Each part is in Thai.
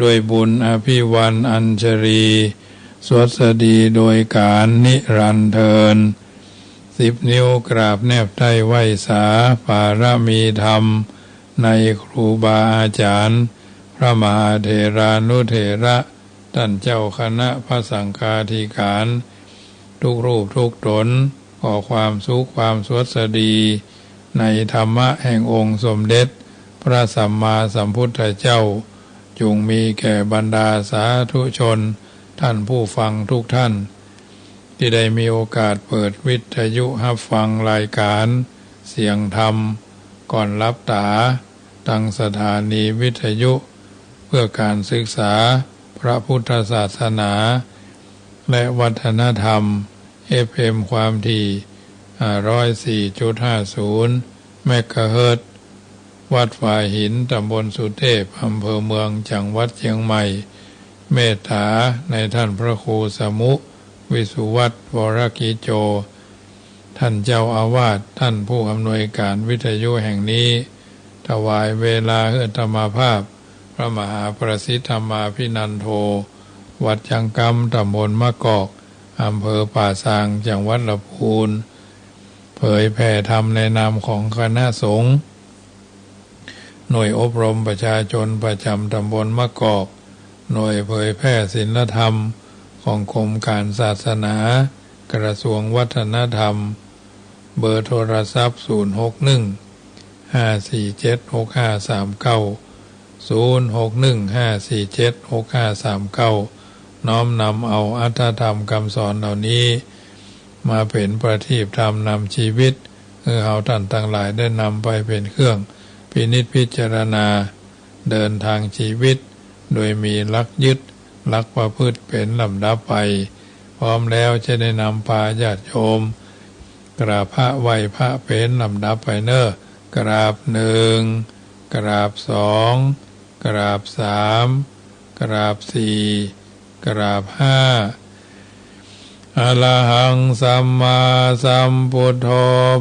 ด้วยบุญอภิวันอัญชรีสวัสดีโดยการนิรันดร์เทิน10 นิ้วกราบแนบใต้ไหวสาปารมีธรรมในครูบาอาจารย์พระมหาเถรานุเถระท่านเจ้าคณะพระสังฆาธิการทุกรูปทุกตนขอความสุขความสวัสดีในธรรมะแห่งองค์สมเด็จพระสัมมาสัมพุทธเจ้าจงมีแก่บรรดาสาธุชนท่านผู้ฟังทุกท่านที่ได้มีโอกาสเปิดวิทยุรับฟังรายการเสียงธรรมก่อนรับตาตั้งสถานีวิทยุเพื่อการศึกษาพระพุทธศาสนาและวัฒนธรรม FM ความถี่ 104.50 เมกะเฮิรตซ์วัดฝายหินตำบลสุเทพอำเภอเมืองจังหวัดเชียงใหม่เมตตาในท่านพระครูสมุวิสุวัตรวรกิโจท่านเจ้าอาวาสท่านผู้อำนวยการวิทยุแห่งนี้ถวายเวลาเฮือธรรมภาพพระมหาประสิทธธรรมาภินันโทวัดจังกำตำบลมะกอกอำเภอป่าซางจังหวัดลำพูนเผยแผ่ธรรมในนามของคณะสงฆ์หน่วยอบรมประชาชนประจำตำบลมะกอกหน่วยเผยแพร่ศีลธรรมของกรมการศาสนากระทรวงวัฒนธรรมเบอร์โทรศัพท์061-547-6539 น้อมนำเอาอัตถธรรมคำสอนเหล่านี้มาเป็นประทีปธรรมนำชีวิตเราท่านทั้งหลายได้นำไปเป็นเครื่องพินิจพิจารณาเดินทางชีวิตโดยมีหลักยึดหลักประพฤติเป็นลำดับไปพร้อมแล้วจะได้นำพาญาติโยมกราบพระไหว้พระเป็นลำดับไปเนอะกราบ1กราบ2กราบ3กราบ4กราบ5อะระหังสัมมาสัมพุทโธ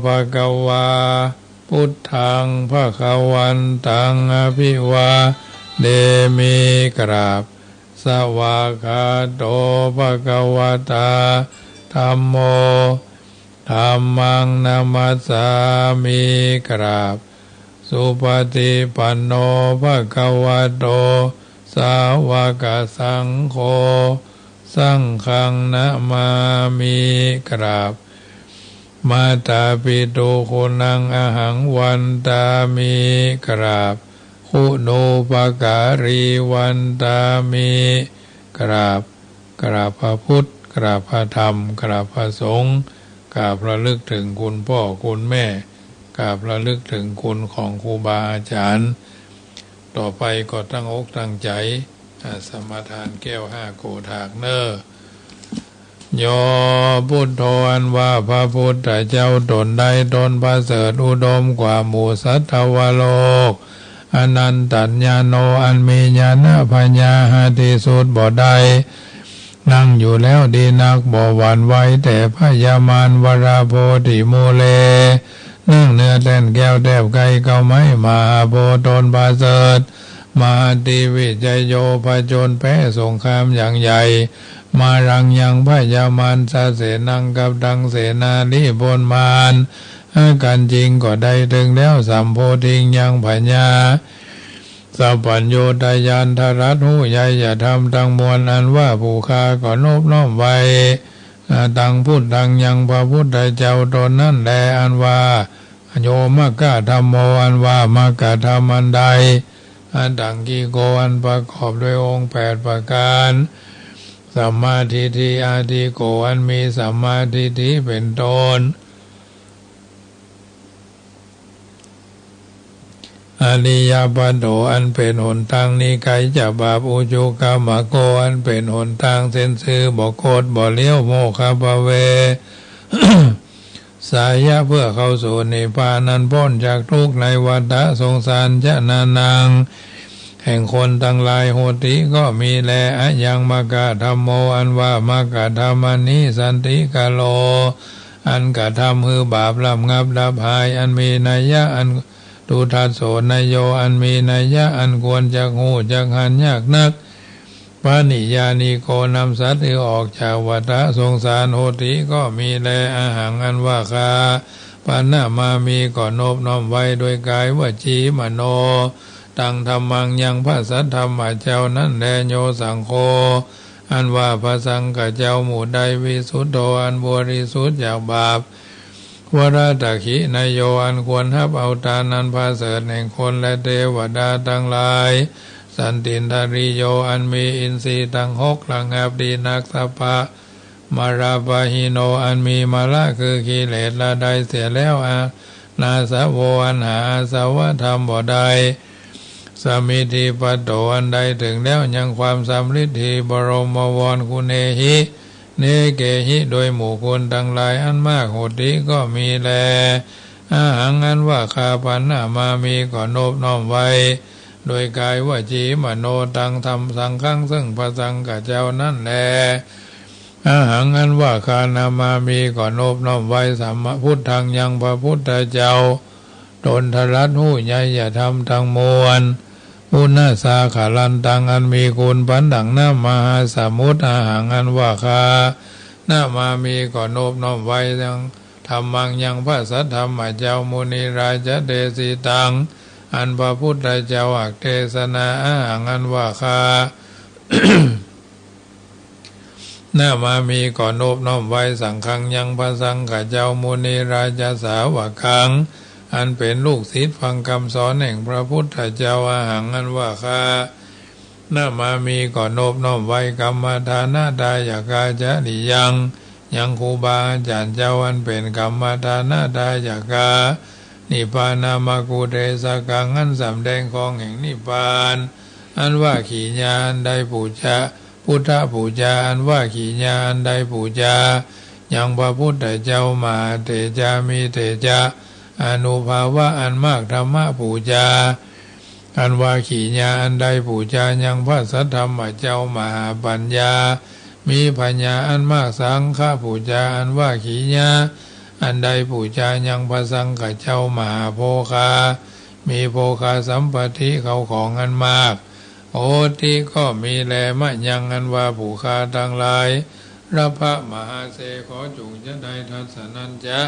ภควาพุทธังภควันตังอภิวาเดมิกราบสวากขาโตภควตาธัมโมธัมมังนามัสสามิกราบสุปฏิปันโนภควโตสาวกสังโฆสังฆังนะมามิกราบมาตาปิตุคุณังอหังวันตามิกราบคุณูปการีวันตามิกราบพระพุทธกราบพระธรรมกราบพระสงฆ์กราบระลึกถึงคุณพ่อคุณแม่กราบระลึกถึงคุณของครูบาอาจารย์ต่อไปก็ตั้งอกตั้งใจสมาทานแก้ว5โกฏากเนอโยพุทโธอันว่าพระพุทธเจ้าตนใดตนประเสริฐอุดมกว่าหมู่สัตวโลกอนันตัญญาโนอันมีญาณปัญญาหาที่สุดบ่ได้นั่งอยู่แล้วดีนักบ่หวั่นไหวแต่พยามารวราโพธิโมเลนั่งเนื้อแต้นแก้วแทบไกลเก่าไม้มาโพตนประเสริฐมาติวิจโยผจญแพ้สงครามอย่างใหญ่มารังยังพยามารสาเสนังกับดังเสนาลิบนมารกันจริงก็ได้ถึงแล้วสัมโพธิยังปัญญาสัพพัญโยตยานทรัตหูใหญ่อย่าทำตั้งมวลอันว่าผู้ฆ่าก็นบน้อมไว้ตั้งพุทธังยังพระพุทธเจ้าตนนั่นแลอันว่าโยมกะธรรมโมอันว่ามกะธรรมอันใดอันดังกีโกอันประกอบด้วยองค์8ประการสัมมาทิฏฐิอาทิโกอันมีสัมมาทิฏฐิเป็นต้นอริยปัฏโตอันเป็นหนทางนิไกจะบาปอุจุกามโกอันเป็นหนทางเส้นซื่อบ่โคตรบ่เลี้ยวโมฆะภเว สายะเพื่อเข้าสู่นิพพานันพ้นจากทุกข์ในวัฏสงสารจะนานังแห่งคนทั้งหลายโหติก็มีแลอะยังมกะธัมโมอันว่ามกะธรรมนี้สันติกาโลอันกะทำคือบาปลำงับดับหายอันมีนัยยะอัน ตุทัสโสนโยอันมีนัยยะอันควรจักหูจักหันยากนักปานิยานิโกนำสัตว์ออกจากวัฏสงสารโหติก็มีแลอาหารอันว่าคาปานามามีก่อนบน้อมไว้โดยกายวจีมโนตังธรรมังยังพระสัทธรรมเจ้านั้นแลโยสังโฆอันว่าพระสังฆเจ้าหมู่ใดวิสุทโธอันบริสุทธิ์จากบาปวราตขินายโยอันควรทับเอาทานนันพาเสริฐแห่งคนและเทวดาทั้งหลายสันตินทริโยอันมีอินทรีย์ทั้งหกระงับดีนักสัพพะมาราปะหิโนอันมีมาละคือกิเลสละใดเสียแล้วนาสะโวอันหาอาสวะธรรมบ่ได้สมิธิปัตโตอันใดถึงแล้วยังความสำฤทธิบรมวรคุณเนหิเนเกหิโดยหมู่คุณทั้งหลายอันมากโหติก็มีแลอาหังอันว่าคาปันนามามีก่อนบน้อมไว้โดยกายวจีมโนตังธรรมสังฆังซึ่งพระสังฆเจ้านั่นแลอาหังอันว่าคานามามีก่อนบน้อมไว้สัมมาพุทธังยังพระพุทธเจ้าตนทรัตหูใหญ่อย่าทำทั้งมวลอุณาสาขาลันตังอันมีคุณปันดังน้ำมหาสมุทรอาหังอันว่าคานามามีก่อนบน้อมไว้ยังธรรมังยังพระสัทธรรมเจ้ามุนีราชเดสิตังอันพระพุทธเจ้าอักเทศนาอาหังอันว่าคา นามามีก่อนบน้อมไว้สังฆังยังพระสังฆเจ้ามุนีราชสาวกังอันเป็นลูกศิษย์ฟังคำสอนแห่งพระพุทธเจ้าอาหังอันว่าคานามามีก่อนบน้อมไว้กรรมฐานาดายกาจะนิยังครูบาอาจารย์เจ้าอันเป็นกรรมฐานาดายกานิพพานามากุเทสกังอันสำแดงของแห่งนิพพานอันว่าขีญาอันใดปูชาพุทธปูชาอันว่าขีญาอันใดปูชายังพระพุทธเจ้ามาเตจามีเตจาอนุภาวะอันมากธรรมะปูชาอันว่าขีญาอันใดปูชายังพระสัทธรรมเจ้ามหาปัญญามีปัญญาอันมากสังฆปูชาอันว่าขีญาอันใดปูชายังพระสังฆเจ้ามหาโภคามีโภคาสัมปติเขาของอันมากโอติก็มีแลมะยังอันว่าผู้คาทั้งหลายระพะมหาเสขอจุงจะได้ทัศนันจะ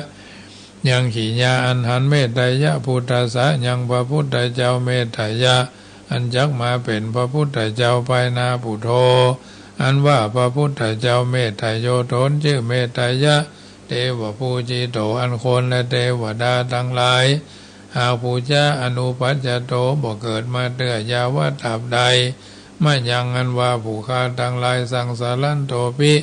ยังขีญาอันหันเมตไตยะพุทธสะยังพระพุทธเจ้าเมตไตยะอันจักมาเป็นพระพุทธเจ้าไปนาปุโธอันว่าพระพุทธเจ้าเมตไตโยตนชื่อเมตไตยะเทวปูจิโตอันคนและเทวดาทั้งหลายหากปูชาอนุปัจจโตบ่เกิดมาเตื้อยาวะตับใดไม่ยังอันว่าผู้ฆ่าทั้งหลายสังสารันโตปิ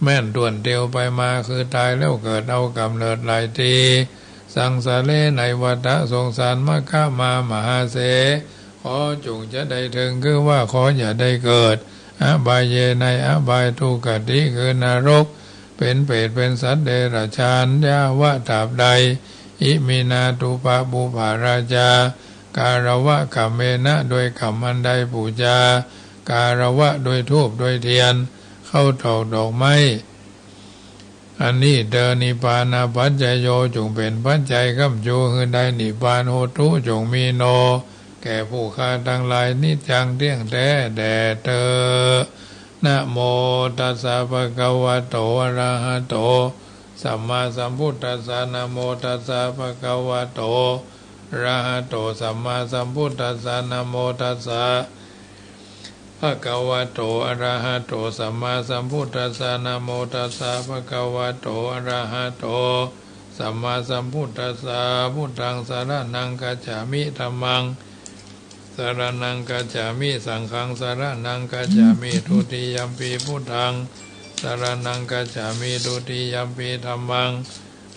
แม่นด่วนเดียวไปมาคือตายแล้วเกิดเอากำเนิดหลายทีสังสาเลในวัฏสงสารมะฆามามหาเสขอจงจะได้ถึงคือว่าขออย่าได้เกิดอบายเยในอบายทุกติคือนรกเป็นเปรตเป็นสัตว์เดรัจฉานยาวะตับใดอิมินาตุปะบุภาราจาการวะกัมเมนะโดยคำอันใดปูจาการวะโดยธูปโดยเทียนเข้าตอกดอกไม้อันนี้เดนิปานาปัจจโยจงเป็นปัจจัยคำจูคือได้นิปานโหตุจงมีโนแก่ผู้ฆ่าทั้งหลายนิจังเที่ยงแท้แด่เธอนะโมตัสสะภะคะวะโตอะระหะโตสัมมาสัมพุทธัสสะนะโมตัสสะภะคะวะโตอะระหะโตสัมมาสัมพุทธัสสะนะโมตัสสะภะคะวะโตอะระหะโตสัมมาสัมพุทธัสสะนะโมตัสสะภะคะวะโตอะระหะโตสัมมาสัมพุทธัสสะพุทธังสรณังคัจฉามิธัมมังสรณังคัจฉามิสังฆังสรณังคัจฉามิทุติยัมปิพุทธังสรณังคัจฉามิทุติยัมปิธัมมัง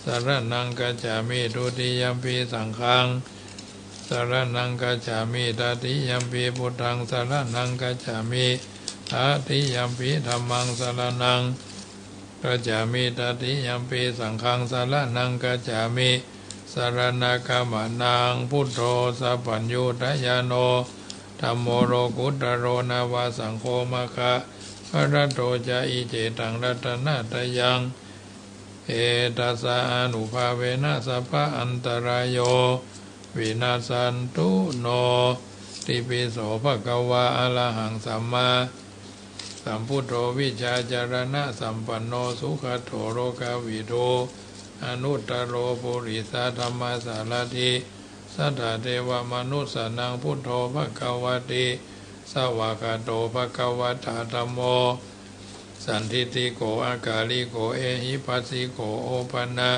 สรณังคัจฉามิทุติยัมปิสังฆังสรณังคัจฉามิตติยัมปิพุทธังสรณังคัจฉามิตติยัมปิธัมมังสรณังคัจฉามิตติยัมปิสังฆังสรณังคัจฉามิสรณกัมมานังพุทโธสัพพัญญูตยาโนธัมโมโรกุตโรนาวาสังโฆมะคะพระโตจะอิเจตังรัตนาตยังเอตัสสะอนุภาเวนะสัพพะอันตรายโย วินาสันตุโนติปิโสภะคะวะอะระหังสัมมาสัมพุทโธวิชาจารณะสัมปันโนสุขโธโรกาวิโดอนุตตโรปุริสธรรมสารถิสัทธาเทวมนุสสนังพุทโธภะคะวะติสวากาโตภะคะวะตาธัมโมสันทิฏฐิโกอากาลิโกเอหิปัสสิโกโอปันนะ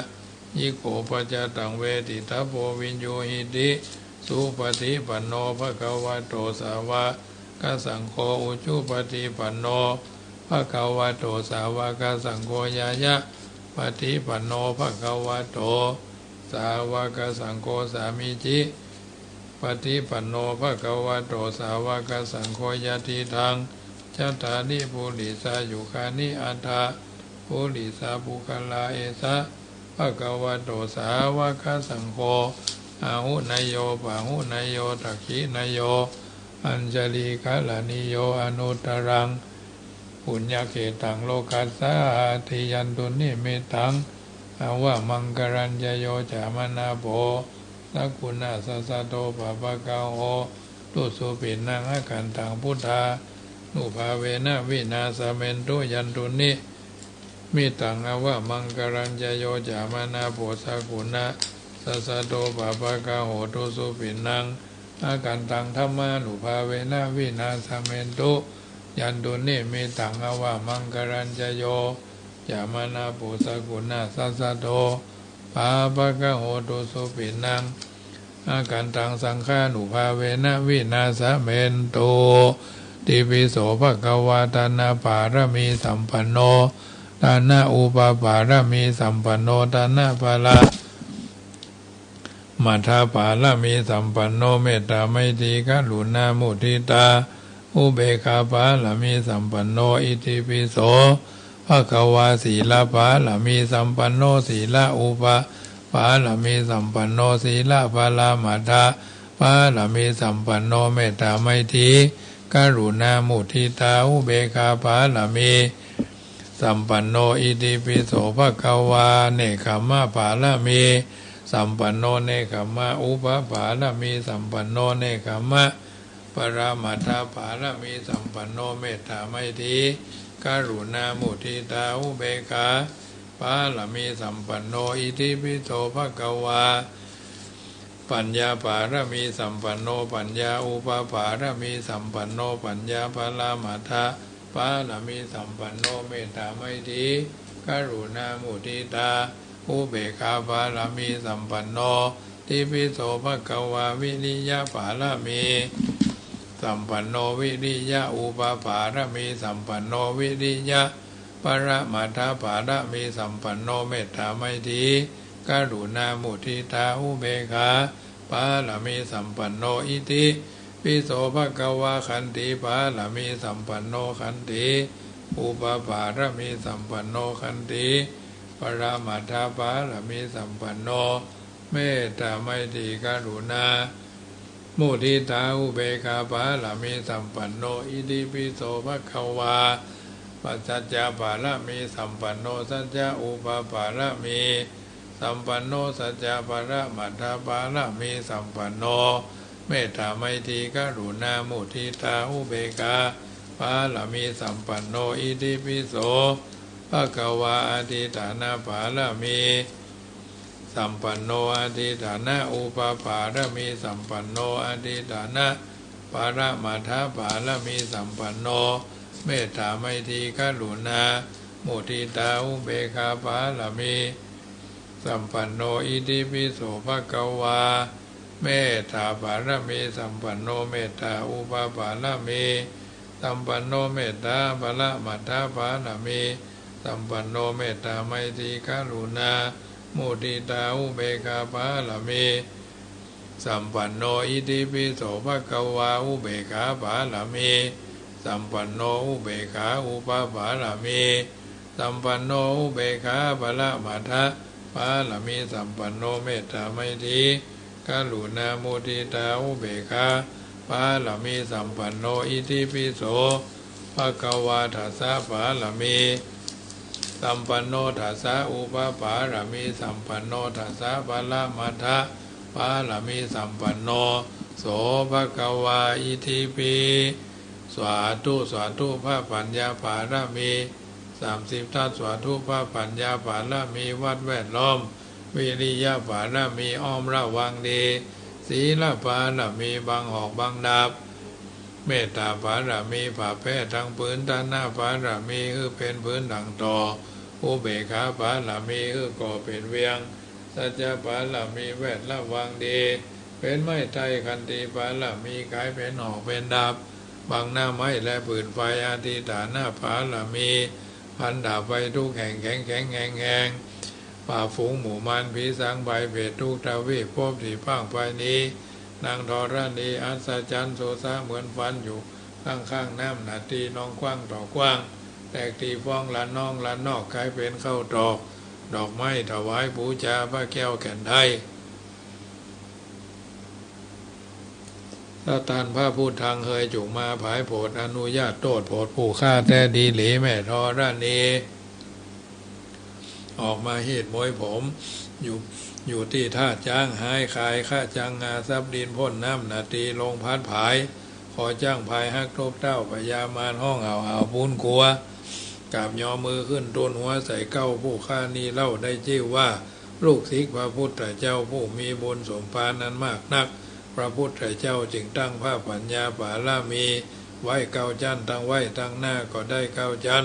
ยิโกปัจจตังเวทิตาโพวินโยหิติสุปฏิปันโนภะคะวะโตสาวกสังโฆอุจุปฏิปันโนภะคะวะโตสาวกสังโฆยายะปฏิปันโนภะคะวะโตสาวกสังโฆสามิจิปฏิปันโนภะคะวะโตสาวกสังโฆยะทิทังจัตตานิปุริสายุคานิอัตถะปุริสาปุคลาเอสะภะคะวะโตสาวกสังโฆอาหุนายโยปะหุนายโยตักขินายโยอัญจลีกาลานิโยอนุตตรังปุญญเขตังโลกัสสะทิยันตุนิมิตังอาวะมังกรัญญโยจามนาโภสักขุณาสัสสะโตปะปะกะโหตุสุปินังอคันตังพุทธานุภาเวนะวินาสเมนตุยันตุนิมิตังอาวะมังกรัญญโยจามนาโภสักขุณาสัสสะโตปะปะกะโหตุสุปินังอาการตังธรรมานุภาเวนะวินาสเมนตุยันตุนิมิตังอวะมังกรัญจโยยามานาปุสกุณาสัสสะโตปาปะกะโหตุสุปินังอาการตังสังฆานุภาเวนะวินาสเมนตุติปิโสภะคะวะตานาปารมีสัมปันโนตานาอุปปารมีสัมปันโนตานาภาละมัทธาปาละมีสัมปันโนเมตตาไมตรีกรุณามุทิตาอุเบกขาปาละมีสัมปันโนอิติปิโสภะคะวะสีลปาละมีสัมปันโนสีลอุปปาละมีสัมปันโนสีลภาลามัทธาปาละมีสัมปันโนเมตตาไมตรีกรุณามุทิตาอุเบกขาปาละมีสัมปันโนอิติปิโสภะคะวะเนกขัมมะปาละมีสัมปันโนเนกขัมมะอุปปาละมีสัมปันโนเนกขัมมะปรามัทธาปาละมีสัมปันโนเมตตาไมตรีกรุณามุทิตาอุเบกขาปาละมีสัมปันโนอิติปิโสภะคะวะปัญญาปาละมีสัมปันโนปัญญาอุปปาละมีสัมปันโนปัญญาปรามัทธาปาละมีสัมปันโนเมตตาไมตรีกรุณามุทิตาอุเบกขาปาละมีสัมปันโนติปิโสภะคะวะวิริยะปาละมีสัมปันโนวิริยะอุปปาระมีสัมปันโนวิริยะปรมัทธปาระมีสัมปันโนเมตตาไมตรีกรุณามุทิตาอุเบกขาปาละมีสัมปันโนอิติปิโสภะคะวะขันติปาละมีสัมปันโนขันติอุปปาระมีสัมปันโนขันติปรมัทธปาละมีสัมปันโนเมตตาไมตรีกรุณามุทิตาอุเบกขาปาละมีสัมปันโนอิติปิโสภะคะวะปัจจัจจปาละมีสัมปันโนสัจจะอุปปาละมีสัมปันโนสัจจะปาระมัทธปาละมีสัมปันโนเมตตาไมตรีกรุณามุทิตาอุเบกขาปาละมีสัมปันโนอิติปิโสภะคะวะอธิฐานะปาละมีสัมปันโนอธิฐานะอุปปาระมีสัมปันโนอธิฐานะปาระมัทธปาระมีสัมปันโนเมตตาไมตรีกรุณามุทิตาอุเบกขาปาละมีสัมปันโนอิติปิโสภะคะวะเมตตาปาระมีสัมปันโนเมตตาอุปปาระมีสัมปันโนเมตตาปาระมัทธปาระมีสัมปันโนเมตตาไมตรีกรุณามุทิตาอุเบกขาปาละมีสัมปันโนอิติปิโสภะคะวะอุเบกขาปาละมีสัมปันโนอุเบกขาอุปปาละมีสัมปันโนอุเบกขาปละมัทธปาละมีสัมปันโนเมตตาไมตรีกรุณามุทิตาอุเบกขาปาละมีสัมปันโนอิติปิโสภะคะวะทัสสะปาละมีสัมปันโนทัสสะอุปปาระมีสัมปันโนทัสสะปะละมัทธะป ปาลมีสัมปันโนโสภควาอิทิปิสวาธุสวาธุพระปัญญาภารมี30 ทัศสวาธุพระปัญญาภารมีวัดแวดล้อมวิริยะภารมีอ้อมระวังดีศีลภารมีบางหอกบางดาบเมตตาภารมีผ่าแพ้ทางพื้นด้านหน้าภารมีคือเป็นพื้นดังต่ออุเบกขาภารมีคือก่อเป็นเวียงสัจจะภารมีแวดระวังดีเป็นไม้ไทยคันติภารมีกายเป็นหอกเป็นดาบบางหน้าไม้และปืนไฟอาทิฐานหน้าภารมีพันดาบไปทุกแห่งแข็งแข็งแหงป่าฝูงหมู่มารผีสางใบเบ็ดทุกทวีปภพที่พังไปนี้นางธรณีอัศจรรย์โสสาเหมือนฟันอยู่ข้างน้ำนาทีน้องกว้างต่อกว้างแตกตีฟ้องละน้องละนอกกลายเป็นเข้าดอกไม้ถวายบูชาพระแก้วแก่นไทยถ้าตานพระพูดทางเฮยจุกมาผายโปรดอนุญาตโทษโปรดผู้ฆ่าแต่ดีหลีแม่ธรณีออกมาเหตุมวยผมอยู่ที่ท่าจ้างหายขายข้าจ้างงาซับดินพ่นน้ำนาทีลงพัดผายขอจ้างภายฮักทบเต้าพยามารห้องเอาปูนกลัวกราบย่อมือขึ้นต้นหัวใส่เก้าผู้ฆ่านี้เล่าได้ชื่อว่าลูกศิษย์พระพุทธเจ้าผู้มีบุญสมภารนั้นมากนักพระพุทธเจ้าจึงตั้งพระปัญญาปารามีไว้เก้าจันตั้งไว้ตั้งหน้าก็ได้เก้าจัน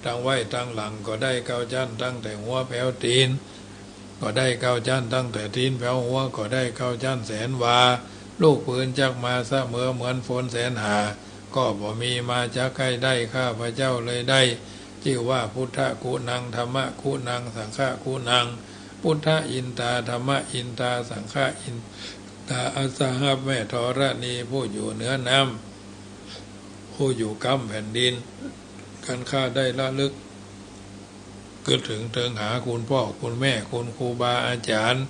ตั้งไว้ตั้งหลังก็ได้เก้าจันตั้งแต่หัวแผ่วตีนก็ได้เก้าจันตั้งแต่ตีนแผ่วหัวก็ได้เก้าจันแสนวาลูกปืนจักมาเสมอเหมือนฝนแสนหาก็บ่มีมาจักใกล้ได้ข้าพระเจ้าเลยได้ชื่อว่าพุทธกุนังธรรมะกุนังสังฆกุนังพุทธอินตาธรรมะอินตาสังฆอินตาอาสาหะแม่ธรณีผู้อยู่เหนือน้ำผู้อยู่กำแผ่นดินการข้าได้ละลึกก็ถึงเทิงหาคุณพ่อคุณแม่คุณครูบาอาจารย์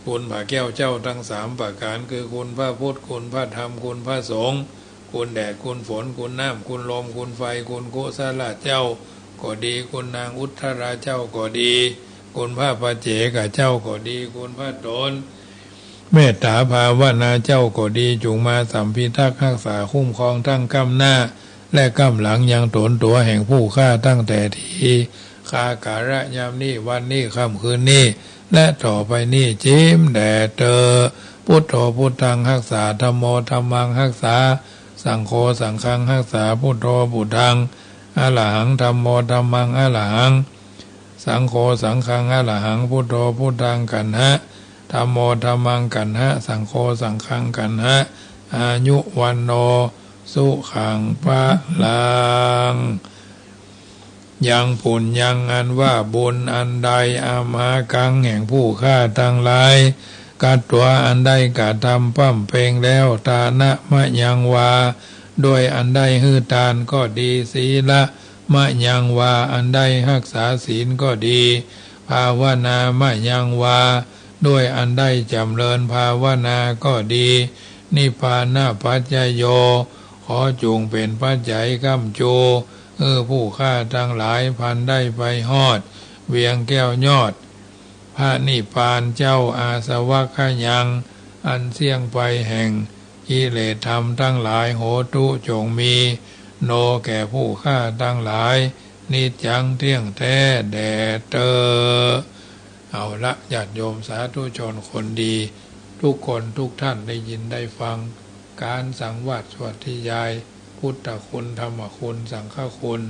คุณพระแก้วเจ้าทั้ง3ประการคือคุณพระพุทธคุณพระธรรมคุณพระสงฆ์คุณแดดคุณฝนคุณน้ำคุณลมคุณไฟคุณโกศลเจ้าก็ดีคุณนางอุทธราเจ้าก็ดีคุณพระปัจเจกเจ้าก็ดีคุณพระตนเมตตาภาวนาเจ้าก็ดีจุงมาสัมพิทักษ์รักษาคุ้มครองทั้งกำหน้าและกำหลังยังตนตัวแห่งผู้ฆ่าตั้งแต่ที่ฆ่าการะยามนี้วันนี้ค่ำคืนนี้และต่อไปนี้จิ้มแด่เตอพุทโธพุทธังรักษาธัมโมธัมมังรักษาสังโฆสังฆังรักษาพุทโธพุทธังอะระหังธัมโมธัมมังอะระหังสังโฆสังฆังอะระหังพุทโธพุทธังกันหะธัมโมธัมมังกันหะสังโฆสังฆังกันหะอายุวันโนสุขังพะลังยังผลยังอันว่าบุญอันใดอามากังแห่งผู้ฆ่าทั้งหลายกัดตัวอันใดกะทำปั้มเพลงแล้วตานะมะยังวาโดยอันใดฮือทานก็ดีศีละมะยังวาอันใดรักษาศีลก็ดีภาวนามะยังวาด้วยอันใดจำเริญภาวนาก็ดีนิพพานะปัจจโยขอจงเป็นปัจจัยค้ำจูผู้ฆ่าทั้งหลายพันได้ไปฮอดเวียงแก้วยอดพระนิพพานเจ้าอาสวะขยังอันเสี่ยงไปแห่งกิเลสธรรมทั้งหลายโหตุจงมีโนแก่ผู้ฆ่าทั้งหลายนิจจังเที่ยงแท้แด่เตอเอาละญาติโยมสาธุชนคนดีทุกคนทุกท่านได้ยินได้ฟังการสังวาสสวดที่ยายพุทธคุณธรรมคุณสังฆคุณ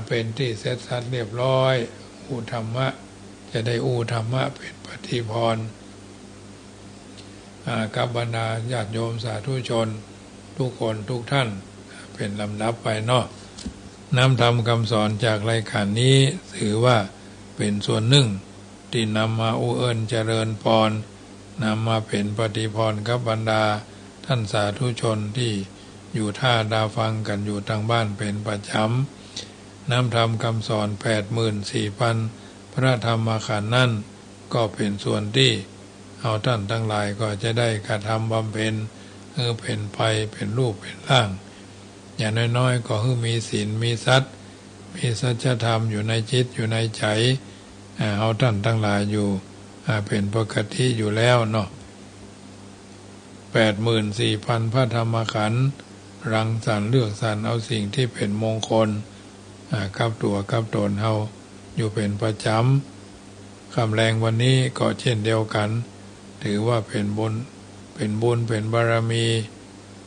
เป็นที่เสร็จสัดเรียบร้อยอุธรรมะจะได้อุธรรมะเป็นปฏิพรกับบรรดาญาติโยมสาธุชนทุกคนทุกท่านเป็นลำดับไปเนาะน้ำธรรมคำสอนจากรายการนี้ถือว่าเป็นส่วนหนึ่งที่นำมาอุเอิญเจริญพรนำมาเป็นปฏิพรกับบรรดาท่านสาธุชนที่อยู่ท่าดาฟังกันอยู่ทางบ้านเป็นประจำน้ำธรรมคำสอน 84,000 พระธรรมขันธ์นั่นก็เป็นส่วนที่เอาท่านทั้งหลายก็จะได้กระทำบำเพ็ญเป็นไปเป็นรูปเป็นร่างอย่างน้อยๆก็คือมีศีลมีสัตย์มีสัจธรรมอยู่ในจิตอยู่ในใจเอาท่านทั้งหลายอยู่ เป็นปกติอยู่แล้วเนาะ84,000พระธรรมขันธ์รังสรรค์เลือกสรรเอาสิ่งที่เป็นมงคลกับตัวกับตนเฮาอยู่เป็นประจำคำแรงวันนี้ก็เช่นเดียวกันถือว่าเป็นบุญเป็นบารมี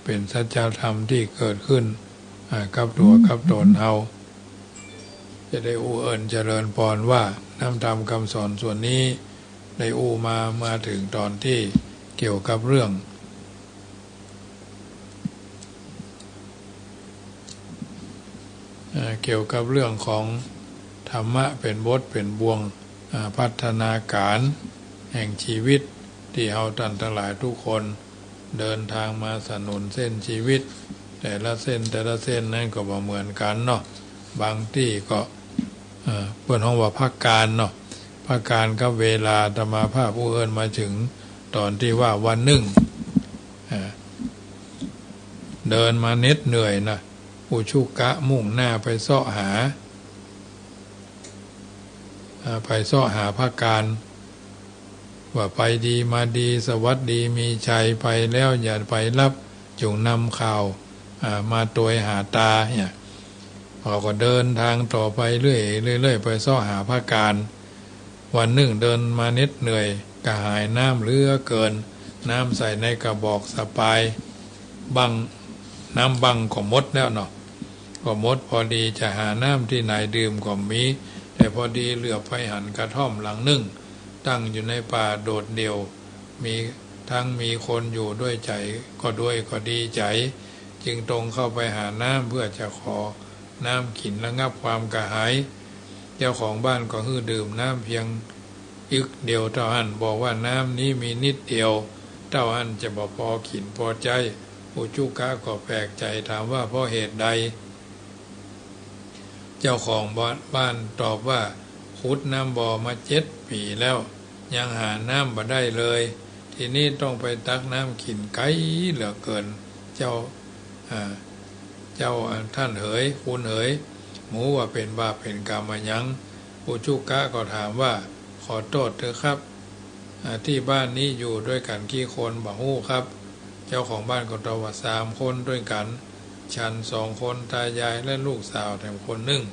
เป็นสัจธรรมที่เกิดขึ้นกับตัวกับตนเฮาจะได้อู้เอิญเจริญพรว่าน้ำธรรมคำสอนส่วนนี้ได้อู้มาถึงตอนที่เกี่ยวกับเรื่องของธรรมะเป็นบทเป็นบวงพัฒนาการแห่งชีวิตที่เฮาท่านทั้งหลายทุกคนเดินทางมาสนุนเส้นชีวิตแต่ละเส้นนั้นก็บ่เหมือนกันเนาะบางที่ก็เปิ้นฮ้องว่าภาคการเนาะภาคการก็เวลาธรรมาภาพผู้เอิ้นมาถึงตอนที่ว่าวันหนึ่งเดินมาเหน็ดเหนื่อยนะอุชุกะมุ่งหน้าไปเสาะหาภาคการว่าไปดีมาดีสวัสดีมีชัยไปแล้วอย่าไปรับจงนำข่าวมาตัวหาตาเนี่ยเราก็เดินทางต่อไปเรื่อยไปเสาะหาภาคการวันหนึ่งเดินมาเหน็ดเหนื่อยกระหายน้ำเหลือเกินน้ำใส่ในกระบอกสปายน้ำบังก็หมดแล้วเนาะก็หมดพอดีจะหาน้ำที่ไหนดื่มก็มีแต่พอดีเหลือไปหันกระท่อมหลังหนึ่งตั้งอยู่ในป่าโดดเดี่ยวมีคนอยู่ด้วยใจก็ดีใจจึงตรงเข้าไปหาน้ำเพื่อจะขอน้ำกินระงับความกระหายเจ้าของบ้านก็ฮื้อดื่มน้ำเพียงอึกเดียวเท่านั้นบอกว่าน้ำนี้มีนิดเดียวเท่านั้นจะบ่พอกินพอใจอุจุกะก็แปลกใจถามว่าเพราะเหตุใดเจ้าของบ้านตอบว่าขุดน้ำบ่อมา7 ปีแล้วยังหาน้ำบ่ได้เลยทีนี้ต้องไปตักน้ำกินไกลเหลือเกินเจ้าท่านเหยคุณเหยหมูว่าเป็นบาปเป็นกรรมยังอุจุกะก็ถามว่าขอโทษเถอะครับที่บ้านนี้อยู่ด้วยกันกี่คนบ่ฮู้ครับเจ้าของบ้านก็ตอบว่า3 คนด้วยกันฉัน2 คนตายายและลูกสาวแถมคนหนึ่ง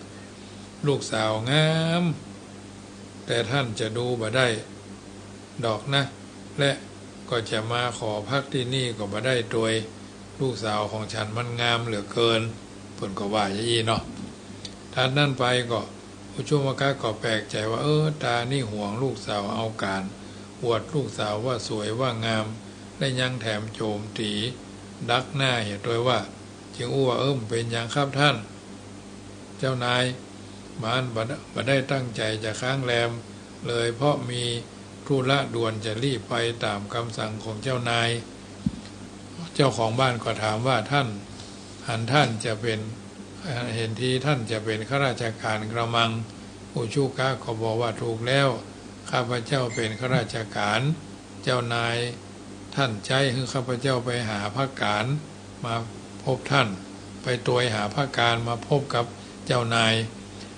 ลูกสาวงามแต่ท่านจะดูบ่ได้ดอกนะและก็จะมาขอพักที่นี่ก็บ่ได้โดยลูกสาวของฉันมันงามเหลือเกินเพิ่นก็ว่าอย่างนี้เนาะท่านนั่นไปก็อุชุมกะก็แปลกใจว่าตานี่ห่วงลูกสาวเอาการอวดลูกสาวว่าสวยว่างามและยังแถมโจมตีดักหน้าเหตุด้วยว่าจึงอู้ว่าเป็นอย่างครับท่านเจ้านายบ้านบ่ได้ตั้งใจจะค้างแรมเลยเพราะมีธุระด่วนจะรีบไปตามคำสั่งของเจ้านายเจ้าของบ้านก็ถามว่าท่านจะเป็นเห็นทีท่านจะเป็นข้าราชการกระมังอุชุกะก็บอกว่าถูกแล้วข้าพเจ้าเป็นข้าราชการเจ้านายท่านใจให้ข้าพเจ้าไปหาภาคการมาพบท่านไปตัวหาภาคการมาพบกับเจ้านาย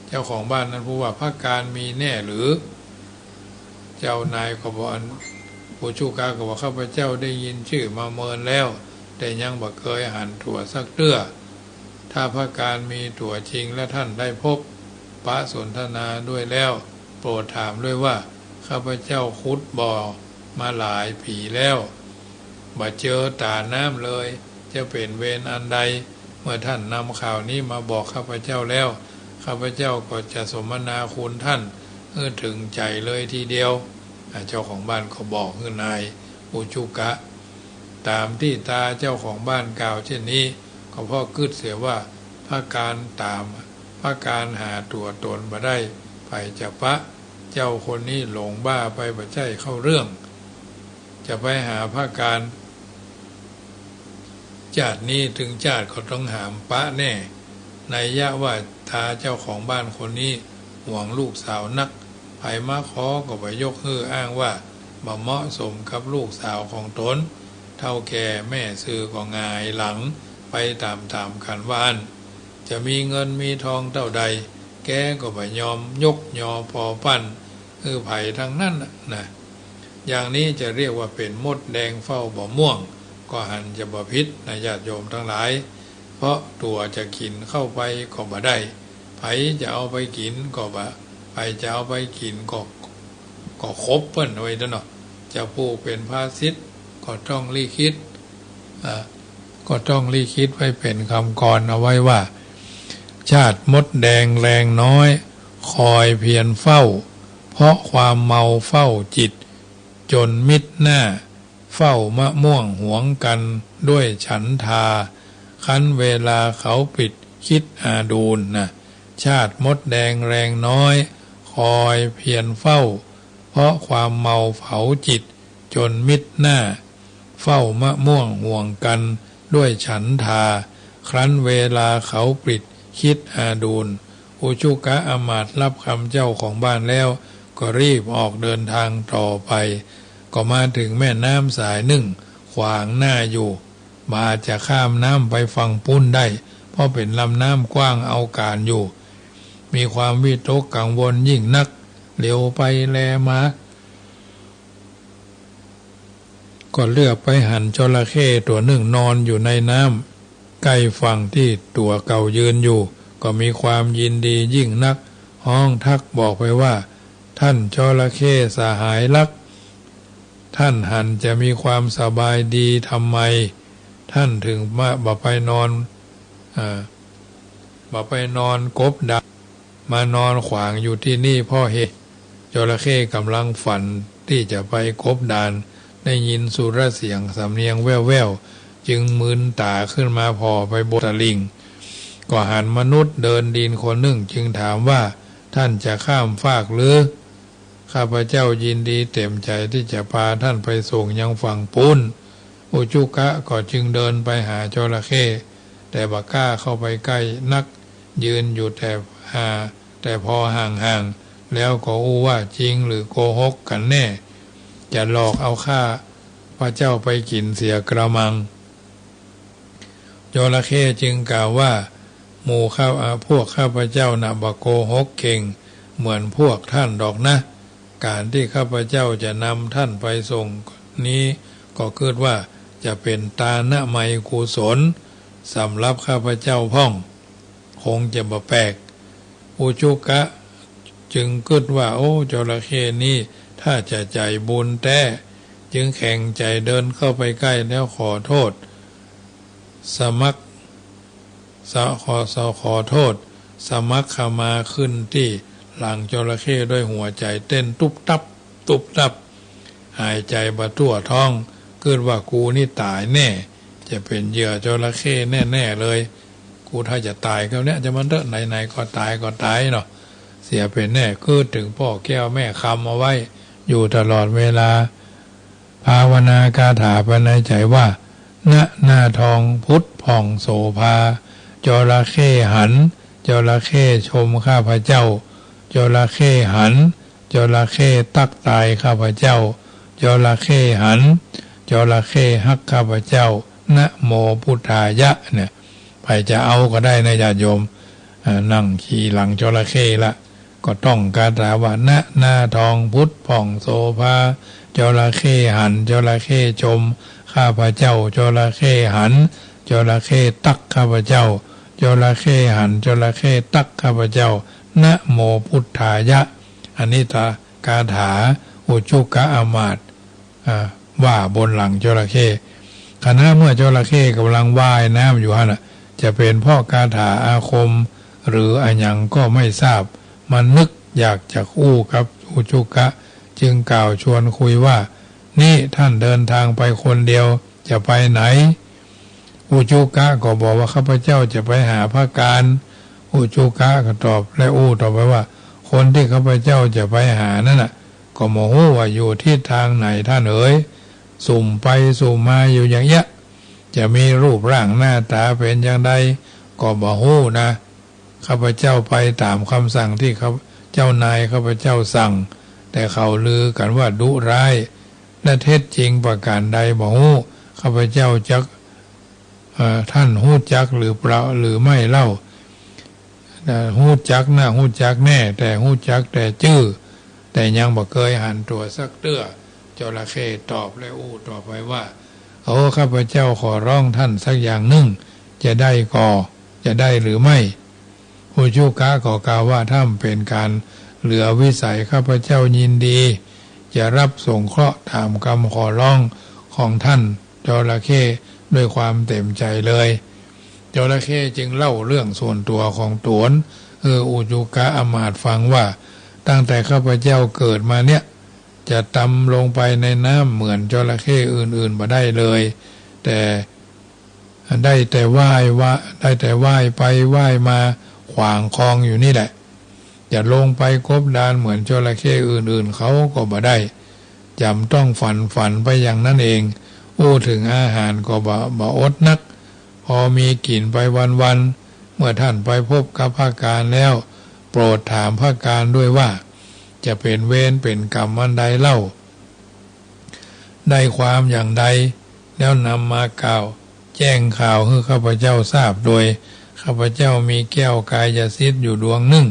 เจ้าของบ้านนั้นพูดว่าภาคการมีแน่หรือเจ้านายก็บอกอุชุกะก็บอกข้าพเจ้าได้ยินชื่อมาเมินแล้วแต่ยังบ่เคยหันถั่วสักเตื้อถ้าภาคการมีถั่วจริงและท่านได้พบปะสนทนาด้วยแล้วโปรดถามด้วยว่าข้าพเจ้าขุดบ่อมาหลายปีแล้วบ่เจอตาน้ำเลยจะเป็นเวรอันใดเมื่อท่านนำข่าวนี้มาบอกข้าพเจ้าแล้วข้าพเจ้าก็จะสมนาคุณท่านถึงใจเลยทีเดียวเจ้าของบ้านก็บอกนายอุชุกะตามที่ตาเจ้าของบ้านกล่าวเช่นนี้ก็เพราะกึดเสียว่าภาคการหาตัวตนบ่ได้ไปจะปะเจ้าคนนี้หลงบ้าไปบ่ใช่เข้าเรื่องจะไปหาภาคการชาตินี้ถึงชาติก็ต้องหามปะแน่ในยะว่าตาเจ้าของบ้านคนนี้ห่วงลูกสาวนักไผมาขอก็ไปยกอ้างว่าบ่เหมาะสมกับลูกสาวของตนเท่าแก่แม่ซื้อก็งายหลังไปตามกันว่านจะมีเงินมีทองเท่าใดแกก็บ่ยอมยกยอพอปั้นไผทั้งนั้นนะ อย่างนี้จะเรียกว่าเป็นมดแดงเฝ้าบ่อม่วงก็หันจะบ่พิษนะญาติโยมทั้งหลายเพราะตัวจะกินเข้าไปก็บ่ได้ไผจะเอาไปกินก็บ่ไผจะเอาไปกินก็ครบเปิ้นไว้เด้อเนาะจะผู้เป็นภาษิตก็ต้องลิขิตก็ต้องลิขิตไว้เป็นคำกรเอาไว้ว่าชาติมดแดงแรงน้อยคอยเพียรเฝ้าเพราะความเมาเฝ้าจิตจนมิดหน้าเฝ้ามะม่วงหวงกันด้วยฉันทาคันเวลาเขาปิดคิดอาดูลนะชาติมดแดงแรงน้อยคอยเพียรเฝ้าเพราะความเมาเผาจิตจนมิดหน้าเฝ้ามะม่วงห่วงกันด้วยฉันทาครั้นเวลาเขาปิดคิดอาดูลอุชุกะอมาตย์รับคำเจ้าของบ้านแล้วก็รีบออกเดินทางต่อไปก็มาถึงแม่น้ำสายหนึ่งขวางหน้าอยู่มาจะข้ามน้ำไปฝั่งปุ้นได้เพราะเป็นลำน้ำกว้างเอาการอยู่มีความวิตกกังวลยิ่งนักเลี้ยวไปแลมาก็เลือกไปหันจระเข้ตัวหนึ่งนอนอยู่ในน้ำใกล้ฝั่งที่ตัวเก่ายืนอยู่ก็มีความยินดียิ่งนักห้องทักบอกไปว่าท่านจระเข้สหายรักท่านหันจะมีความสบายดีทำไมท่านถึงมาบ่ไปนอนกบดามานอนขวางอยู่ที่นี่พ่อเหตุจระเข้กำลังฝันที่จะไปกบดานได้ยินสุรเสียงสำเนียงแว่วๆจึงมึนตาขึ้นมาพอไปบนตะลิงก็หันมนุษย์เดินดินคนหนึ่งจึงถามว่าท่านจะข้ามฟากหรือข้าพเจ้ายินดีเต็มใจที่จะพาท่านไปส่งยังฝั่งปุ้นอุจุกะก็จึงเดินไปหาจระเข้แต่บักกล้าเข้าไปใกล้นักยืนอยู่แต่พอห่างๆแล้วก็อู้ว่าจริงหรือโกหกกันแน่จะหลอกเอาข้าพระเจ้าไปกินเสียกระมังจระเข้จึงกล่าวว่าหมู่พวกข้าพเจ้าน่ะบ่โกหกเก่งเหมือนพวกท่านดอกนะการที่ข้าพเจ้าจะนำท่านไปส่งนี้ก็คิดว่าจะเป็นตานะไมกุศลสำหรับข้าพเจ้าพ่องคงจะบ่แปลกอุชุกะจึงคิดว่าโอ้จระเข้นี้ถ้าจะใจบุญแต่จึงแข็งใจเดินเข้าไปใกล้แล้วขอโทษขอโทษสมัครเข้ามาขึ้นที่หลังจระเข้ด้วยหัวใจเต้นตุบตับตุบตับหายใจบะทั่วท้องคิดว่ากูนี่ตายแน่จะเป็นเหยื่อจระเข้แน่ๆเลยกูถ้าจะตายก็เนี่ยจะมันเถอะไหนๆก็ตายเนาะเสียเป็นแน่คิดถึงพ่อแก้วแม่คำเอาไว้อยู่ตลอดเวลาภาวนากาถาภายในใจว่าณหน้าทองพุทธผ่องโสภาจระเข้หันจระเข้ชมข้าพเจ้าจระเข้หันจระเข้ตักตายข้าพเจ้าจระเข้หันจระเข้ฮักข้าพเจ้านะโมพุทธายะเนี่ยไปจะเอาก็ได้นะญาติโยมนั่งขี่หลังจระเข้ละก็ต้องการถามว่าณหน้าทองพุทธผ่องโสภาจระเข้หันจระเข้ชมข้าพเจ้าจระเข้หันจระเข้ตักข้าพเจ้าจระเข้หันจระเข้ตักข้าพเจ้านะโมพุทธายะอันนี้คาถาอุชุกะอามาตย์ว่าบนหลังจระเข้ขณะเมื่อจระเข้กำลังว่ายน้ำอยู่น่ะจะเป็นพ่อคาถาอาคมหรืออันยังก็ไม่ทราบมันนึกอยากจะอู้กับอุชุกะจึงกล่าวชวนคุยว่านี่ท่านเดินทางไปคนเดียวจะไปไหนอุชุกะก็บอกว่าข้าพเจ้าจะไปหาพระการอุชุกะก็ตอบและอู้ต่อไปว่าคนที่ข้าพเจ้าจะไปหานั่นน่ะก็โมโหว่าอยู่ที่ทางไหนท่านเอ๋ยสุ่มไปสุ่มมาอยู่อย่างเงี้ยจะมีรูปร่างหน้าตาเป็นอย่างใดก็บ่ฮู้นะข้าพเจ้าไปตามคำสั่งที่เจ้านายข้าพเจ้าสั่งแต่เขาลือกันว่าดุร้ายและเท็จจริงประการใดบ่ฮู้ข้าพเจ้าจักท่านฮู้จักหรือเปล่าหรือไม่เล่าฮู้จักนะฮู้จักแน่แต่ฮู้จักแต่ชื่อแต่ยังบ่เคยหันตัวสักเตื้อ จระเข้ตอบและอู้ต่อไปว่าข้าพเจ้าขอร้องท่านสักอย่างหนึ่งจะได้จะได้หรือไม่อุชุกะก็กล่าวว่าถ้าเป็นการเหลือวิสัยข้าพเจ้ายินดีจะรับสงเคราะห์ตามคำขอร้องของท่านจระเข้ด้วยความเต็มใจเลยจระเข้จึงเล่าเรื่องส่วนตัวของตนอุชุกะอมาตย์ฟังว่าตั้งแต่ข้าพเจ้าเกิดมาเนี่ยจะตำลงไปในน้ำเหมือนจระเข้อื่นๆมาได้เลยแต่ได้แต่ว่ายไปว่ายมาขวางคลองอยู่นี่แหละจะลงไปกบดานเหมือนจระเข้อื่นๆเขาก็บ่ได้จำต้องฝันไปอย่างนั้นเองถึงอาหารก็บ่อดนักพอมีกินไปวันๆเมื่อท่านไปพบกับพระการแล้วโปรดถามพระการด้วยว่าจะเป็นเวรเป็นกรรมอันใดเล่าได้ความอย่างใดแล้วนำมากล่าวแจ้งข่าวให้ข้าพเจ้าทราบโดยข้าพเจ้ามีแก้วกายสิทธิ์อยู่ดวงหนึ่ง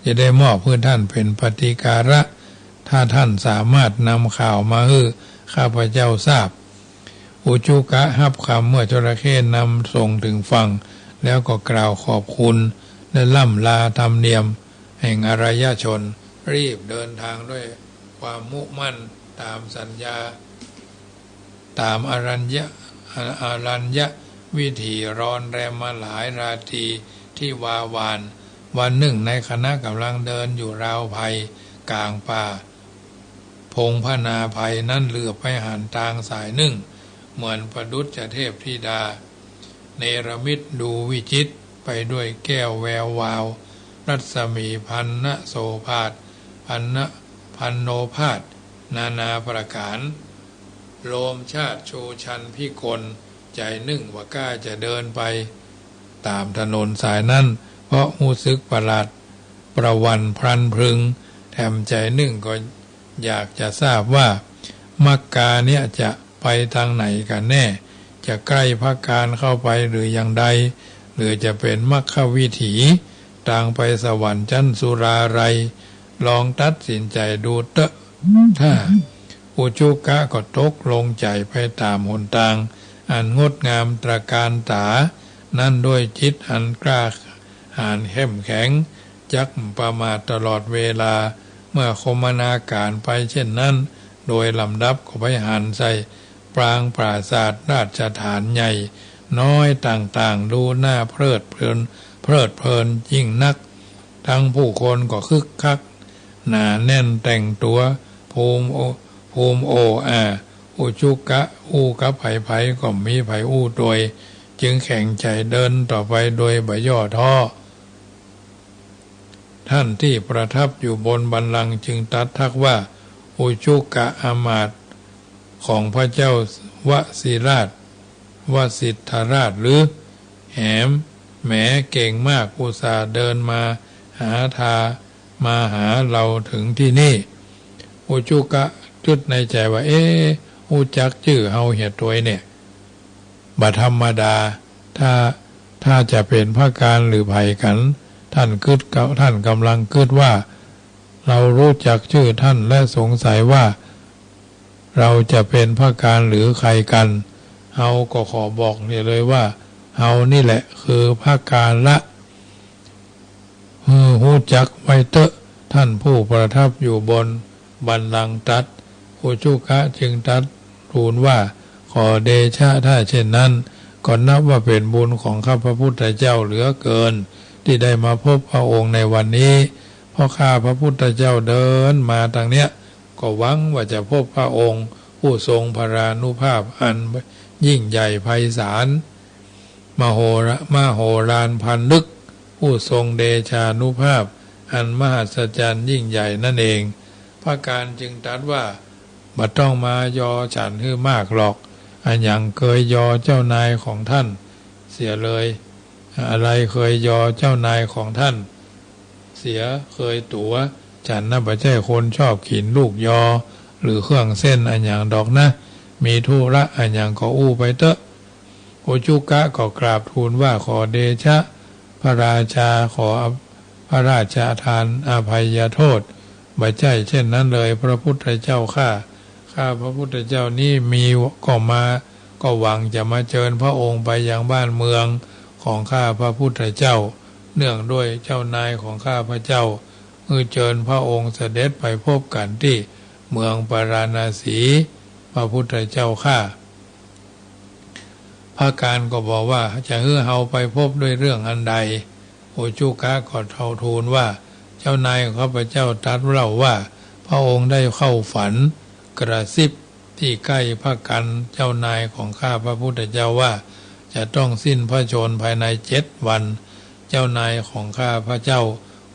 จะได้มอบเพื่อท่านเป็นปฏิการะถ้าท่านสามารถนำข่าวมาให้ข้าพเจ้าทราบอุชุกะรับคำเมื่อจระเข้นำส่งถึงฝั่งแล้วก็กล่าวขอบคุณและล่ำลาธรรมเนียมแห่งอารยชนรีบเดินทางด้วยความมุ่งมั่นตามสัญญาตามอารัญญวิถีร้อนแรมมาหลายราตรีที่วาวานวันหนึ่งในคณะกำลังเดินอยู่ราวไผ่กลางป่าพงพนาไผ่นั่นเหลือบไปหันทางสายหนึ่งเหมือนประดุจเทพธิดาเนรมิตดูวิจิตรไปด้วยแก้วแวววาวรัศมีพันนโสภาสพันโนภาสนานาประการโลมชาติชูชันพิกลใจนึ่งว่ากล้าจะเดินไปตามถนนสายนั้นเพราะหูซึกประหลาดประวันพรันพรึงแถมใจนึ่งก็อยากจะทราบว่ามักกาเนี่ยจะไปทางไหนกันแน่จะใกล้พระการเข้าไปหรืออย่างใดหรือจะเป็นมัคควิถีทางไปสวรรค์ชั้นสุราไรลองตัดสินใจดูเถอะถ้าอุชุกะก็ตกลงใจไปตามหนทางอันงดงามตระการตานั่นด้วยจิตอันกล้าหาญเข้มแข็งจักประมาทตลอดเวลาเมื่อคมนาการไปเช่นนั้นโดยลำดับก็ไปหันใส่ปรางปราศาสตร์ราชฐานใหญ่น้อยต่างๆดูหน้าเพลิดเพลินยิ่งนักทั้งผู้คนก็คึกคักหนาแน่นแต่งตัวภูมิโออุชุกะอู้กับไผ่ก็มีไผ่อู้โดยจึงแข่งใจเดินต่อไปโดยบ่ย่อท้อท่านที่ประทับอยู่บนบัลลังก์จึงตรัสทักว่าอุชุกะอามาตย์ของพระเจ้าวสิทธราชหรือแหมแหมเก่งมากอุตส่าห์เดินมาหาเราถึงที่นี่อุชุกะจุดในใจว่าหูจักชื่อเฮาเหียตัวเนี่ยบัดธรรมดาถ้าจะเป็นพระการหรือไผกันท่านกำลังคิดว่าเรารู้จักชื่อท่านและสงสัยว่าเราจะเป็นพระการหรือใครกันเฮาก็ขอบอกเลยว่าเฮานี่แหละคือพระการละหูจักไว้เตอะท่านผู้ประทับอยู่บนบัลลังก์ตัดอุชุกะจึงตัดทูลว่าขอเดชะถ้าเช่นนั้นก็นับว่าเป็นบุญของข้าพระพุทธเจ้าเหลือเกินที่ได้มาพบพระองค์ในวันนี้เพราะข้าพระพุทธเจ้าเดินมาทางเนี้ยก็หวังว่าจะพบพระองค์ผู้ทรงพรานุภาพอันยิ่งใหญ่ไพศาลมโหฬารพันลึกผู้ทรงเดชานุภาพอันมหัศจรรย์ยิ่งใหญ่นั่นเองพระการจึงตรัสว่าบ่ต้องมายอฉันให้มากหรอกอันอย่างเคยยอเจ้านายของท่านเสียเลยอะไรเคยยอเจ้านายของท่านเสียเคยตัวฉันน่ะบ่ใช่คนชอบขินลูกยอหรือเครื่องเส้นอันอย่างดอกนะมีธุระอันอย่างก็อู้ไปเถอะอุชุกะก็กราบทูลว่าขอเดชะพระราชาขอพระราชทานอภัยโทษบ่ใช่เช่นนั้นเลยพระพุทธเจ้าข้า ข้าพระพุทธเจ้านี่มีก็หวังจะมาเชิญพระองค์ไปยังบ้านเมืองของข้าพระพุทธเจ้าเนื่องด้วยเจ้านายของข้าพระเจ้าเชิญพระองค์เสด็จไปพบกันที่เมืองปาราณสีพระพุทธเจ้าข้าพระการก็บอกว่าจะเฮาไปพบด้วยเรื่องอันใดโอจุกะก็ทูลว่าเจ้านายของข้าพเจ้าตรัสเล่าว่าพระองค์ได้เข้าฝันกระซิบที่ใกล้พระกันเจ้านายของข้าพระพุทธเจ้าว่าจะต้องสิ้นพระชนม์ภายใน7 วันเจ้านายของข้าพระเจ้า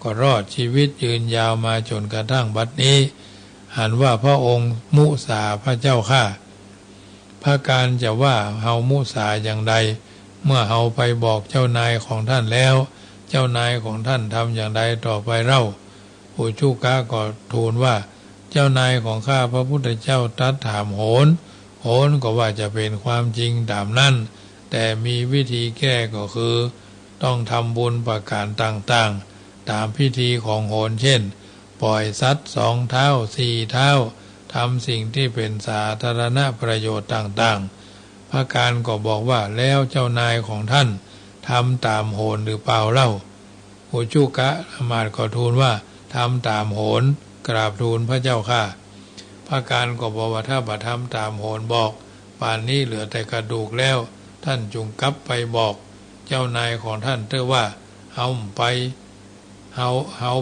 ก็รอดชีวิตยืนยาวมาจนกระทั่งบัดนี้หันว่าพระองค์มุสาพระเจ้าข้าพระการจะว่าเฮามุสาอย่างใดเมื่อเฮาไปบอกเจ้านายของท่านแล้วเจ้านายของท่านทำอย่างใดต่อไปเล่าอุชุกะก็ทูลว่าเจ้านายของข้าพระพุทธเจ้าตรัสถามโหนก็ว่าจะเป็นความจริงตามนั้นแต่มีวิธีแก้ก็คือต้องทำบุญประการต่างๆตามพิธีของโหนเช่นปล่อยสัตว์2 เท้า4 เท้าทำสิ่งที่เป็นสาธารณประโยชน์ต่างๆพระการก็บอกว่าแล้วเจ้านายของท่านทำตามโหนหรือเปล่าเล่าอุชุกะอมาตย์ก็ทูลว่าทำตามโหนกราบทูลพระเจ้าค่ะพระการก็บอกว่าถ้าบ่ทำตามโหนบอกป่านนี้เหลือแต่กระดูกแล้วท่านจงกลับไปบอกเจ้านายของท่านเถอะว่าเฮา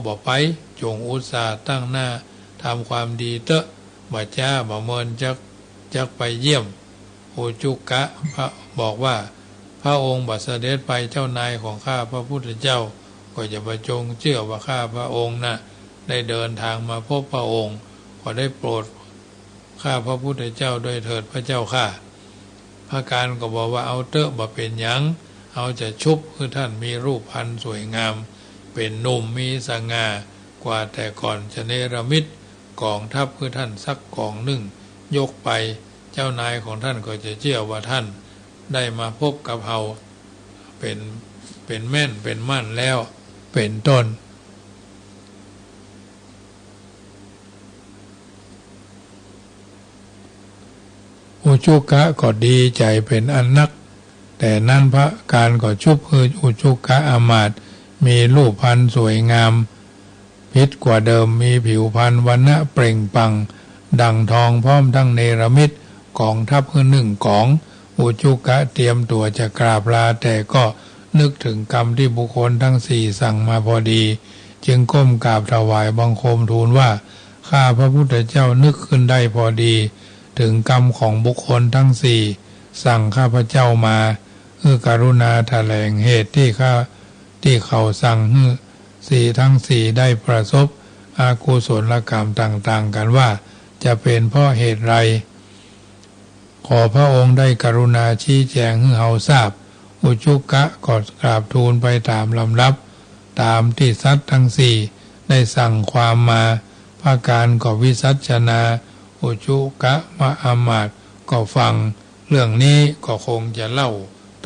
บ่ไปจงอุตส่าห์ตั้งหน้าทำความดีเถอะบ่จ้าบ่เมินจักไปเยี่ยมโอจุกะบอกว่าพระองค์บัดเสด็จไปเจ้านายของข้าพระพุทธเจ้าก็จะประจงเชื่อว่าข้าพระองค์น่ะได้เดินทางมาพบพระองค์ขอได้โปรดข้าพระพุทธเจ้าด้วยเถิดพระเจ้าข้าพระการก็บอกว่าเอาเตอะบ่เป็นหยังเอาจะชุบคือท่านมีรูปพรรณสวยงามเป็นหนุ่มมีสง่ากว่าแต่ก่อนจะเนรมิตกองทัพคือท่านสักกองหนึ่งยกไปเจ้านายของท่านก็จะเชื่อว่าท่านได้มาพบกับเฮาเป็นแม่นเป็นมั่นแล้วเป็นต้นอุชุกะก็ดีใจเป็นอันนักแต่นั้นพระการก็ชุบอุชุกะอามาตย์มีรูปพรรณสวยงามพิษกว่าเดิมมีผิวพรรณวรรณะเปล่งปลั่งดังทองพร้อมทั้งเนรมิตกองทัพหนึ่งของอุชุกะเตรียมตัวจะกราบลาแต่ก็นึกถึงกรรมที่บุคคลทั้ง4สั่งมาพอดีจึงก้มกราบถวายบังคมทูลว่าข้าพระพุทธเจ้านึกขึ้นได้พอดีถึงกรรมของบุคคลทั้ง4สั่งข้าพเจ้ามากรุณาแถลงเหตุที่เขาสั่งทั้ง4ได้ประสบอกุศลกรรมต่างๆกันว่าจะเป็นเพราะเหตุไรขอพระองค์ได้กรุณาชี้แจงให้เฮาทราบอุชุกะก็กราบทูลไปตามลำดับตามที่สัตว์ทั้ง4ได้สั่งความมาพระการก็วิสัชนาอุชุกะอามาตย์ก็ฟังเรื่องนี้ก็คงจะเล่า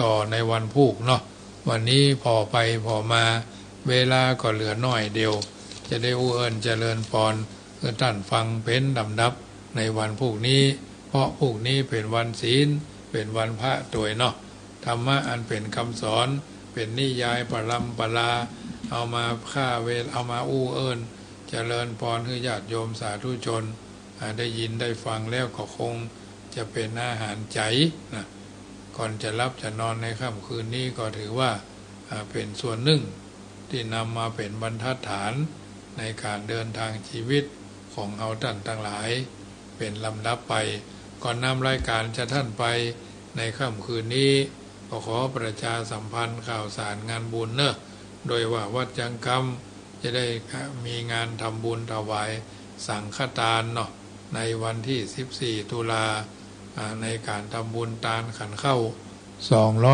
ต่อในวันพุธเนาะวันนี้พอไปพอมาเวลาก็เหลือน้อยเดียวจะได้เอิญเจริญพรคือท่านฟังเป็นลำดับในวันพุธนี้เพราะพุธนี้เป็นวันศีลเป็นวันพระตัวเนาะธรรมะอันเป็นคำสอนเป็นนิยายปรัมปราเอามาฆ่าเวรเอามาเอิญเจริญพรให้ญาติโยมสาธุชนได้ยินได้ฟังแล้วก็คงจะเป็นอาหารใจนะก่อนจะรับจะนอนในค่ำคืนนี้ก็ถือว่าเป็นส่วนหนึ่งที่นำมาเป็นบรรทัดฐานในการเดินทางชีวิตของเอาท่านทั้งหลายเป็นลำดับไปก่อนนำรายการจะท่านไปในค่ำคืนนี้ก็ขอประชาสัมพันธ์ข่าวสารงานบุญเนอะโดยว่าวัดจังกำจะได้มีงานทำบุญถวายสังฆทานเนาะในวันที่14 ตุลาในการทำบุญทานขันเข้า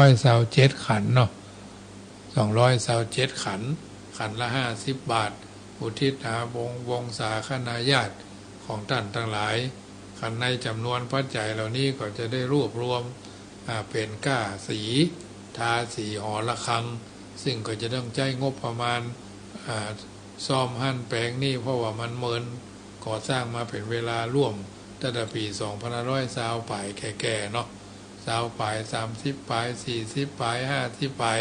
227ขันเนาะ227ขันละ50 บาทอุทิศหาวงศาคณาญาติของท่านทั้งหลายขันในจำนวนปัจจัยเหล่านี้ก็จะได้รวบรวมเป็นก้าสีทาสีหอระฆังซึ่งก็จะต้องใช้งบประมาณซ่อมหั่นแปลงนี่เพราะว่ามันเมินก่อสร้างมาเป็นเวลาร่วม ตั้งแต่ปี2520ปลายแก่ๆเนาะ20ปลาย30ปลาย40ปลาย50ปลาย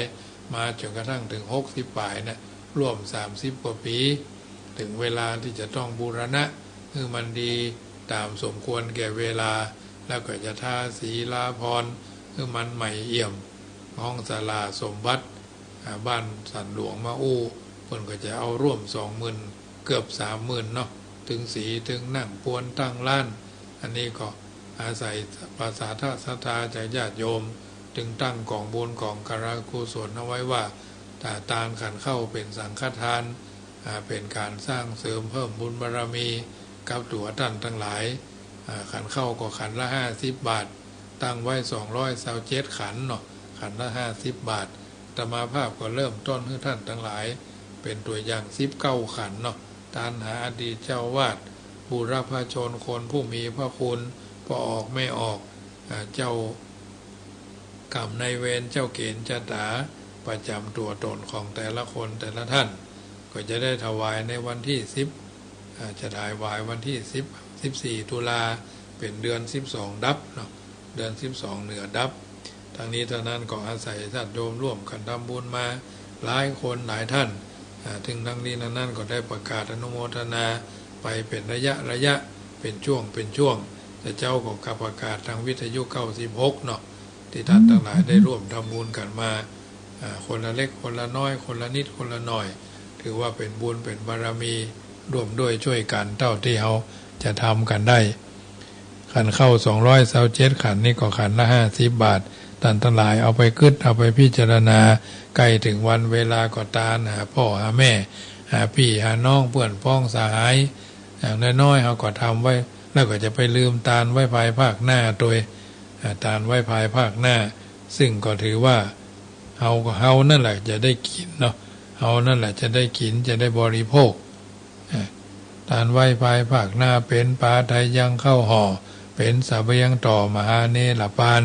มาจนกระทั่งถึง60ปลายนะร่วม30กว่าปีถึงเวลาที่จะต้องบูรณะคือมันดีตามสมควรแก่เวลาแล้วก็จะทาสีลาพรคือมันใหม่เอี่ยมห้องศาลาสมบัติบ้านสันหลวงมาอู้เพิ่นก็จะเอาร่วม 20,000 เกือบ 30,000 เนาะถึงสีถึงนั่งปวนตั้งล้านอันนี้ก็อาศัยภาษาศรัทธาจากญาติโยมจึงตั้งกองบุญกองการกุศลเอาไว้ว่าตาลขันเข้าเป็นสังฆทานเป็นการสร้างเสริมเพิ่มบุญบารมีกับตัวท่านทั้งหลายขันเข้าก็ขันละ50 บาทตั้งไว้227ขันเนาะขันละ50 บาทธรรมาภาพก็เริ่มต้นให้ท่านทั้งหลายเป็นตัวอย่าง19ขันเนาะตานหาอดีตเจ้าวาดบูรพชนคนผู้มีพระคุณพอออกไม่ออกเจ้ากรรมนายเวรเจ้าเกณฑ์ชะตาประจำตัวตนของแต่ละคนแต่ละท่านก็จะได้ถวายในวันที่10จะถวายวันที่14ตุลาเป็นเดือน12ดับเนาะเดือน12เหนือดับทางนี้เท่านั้นก็อาศัยญาติโยมร่วมกันทำบุญมาหลายคนหลายท่านถึงทั้งนี้นั้นก็ได้ประกาศอนุโมทนาไปเป็นระยะเป็นช่วงแต่เจ้าก็ประกาศทางวิทยุ96เนาะที่ท่านทั้งหลายได้ร่วมทำบุญกันมาคนละเล็กคนละน้อยคนละนิดคนละหน่อยถือว่าเป็นบุญเป็นบารมีร่วมด้วยช่วยกันเท่าที่เขาจะทำกันได้ขันเข้า227ขันนี่ก็ขันละ50 บาทท่านทั้งหลายเอาไปคิดเอาไปพิจารณาใกล้ถึงวันเวลาก็ตามหาพ่อหาแม่หาพี่หาน้องเพื่อนพ้องสหายอย่างน้อยๆเขาก็ทำไว้แล้วก็จะไปลืมตาลไว้ภายภาคหน้าโดยตาลไว้ภายภาคหน้าซึ่งก็ถือว่าเฮานั่นแหละจะได้กินเนาะเฮานั่นแหละจะได้กินจะได้บริโภคตาลไว้ภายภาคหน้าเป็นปาไทยยังเข้าห่อเป็นสาบยังต่อมหาเนรปาน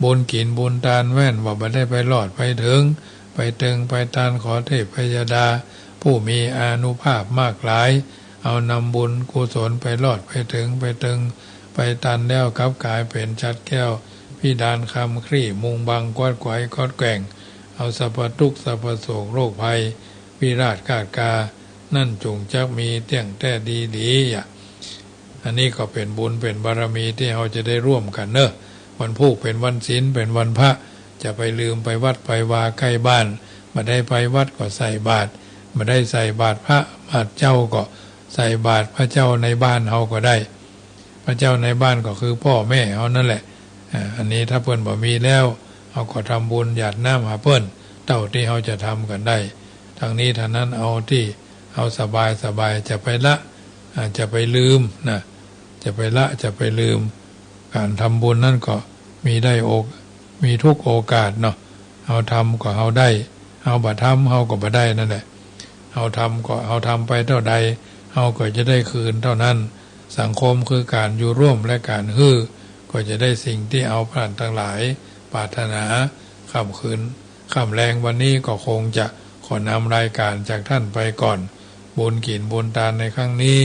บุญกินบุญตาลแว่นว่าบ่ได้ไปหลอดไปถึงไปตึงไปตาลขอเทพพยดาผู้มีอานุภาพมากหลายเอานำบุญกุศลไปหลอดไปถึงไปตึงไปตันแล้วกับกายเป็นชัดแก้วพี่ดานคำครี่มุงบังกวาดไกวกอดแก่งเอาสัพพทุกข์สัพพโศกโรคภัยวิราชกาดกานั่นจงจักมีเตี่ยงแต่ดีอันนี้ก็เป็นบุญเป็นบารมีที่เราจะได้ร่วมกันเนอะวันพุธเป็นวันศีลเป็นวันพระจะไปลืมไปวัดไปวาใกล้บ้านมาได้ไปวัดก็ใส่บาตรมาได้ใส่บาตรพระบาตรเจ้าก็ใส่บาตรพระเจ้าในบ้านเราก็ได้พระเจ้าในบ้านก็คือพ่อแม่เขานั่นแหละอันนี้ถ้าเพิ่นบ่มีแล้วเขาก็ทำบุญหยาดน้ำหาเพิ่นเท่าที่เขาจะทำกันได้ทางนี้ทางนั้นเอาที่เอาสบายจะไปละจะไปลืมนะจะไปละจะไปลืมการทำบุญนั่นก็มีทุกโอกาสเนาะเอาทำก็เอาได้เอาบ่ทำเอาก็บ่ได้นั่นแหละเอาทำก็เอาทำไปเท่าใดเอาก็จะได้คืนเท่านั้นสังคมคือการอยู่ร่วมและการก็จะได้สิ่งที่เอาผ่านทั้งหลายปรารถนาค่ำคืนค่ำแรงวันนี้ก็คงจะขอนำรายการจากท่านไปก่อนบุญกินบุญทานในครั้งนี้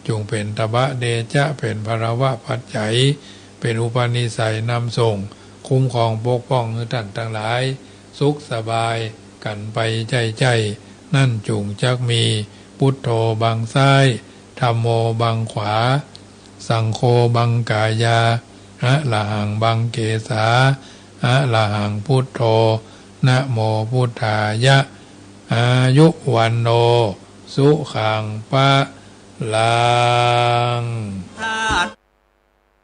จงเป็นตบะเดชะเป็นภรวะปัจจัยเป็นอุปนิสัยนำส่งคุ้มครองปกป้องให้ท่านทั้งหลายสุขสบายกันไปใจนั่นจงจักมีพุทโธบังซ้ายธัมโมบังขวาสังโฆบังกายาอะระหังบังเกสาอะระหังพุทโธนะโมพุทธายะอายุวันโนสุขังปะลัง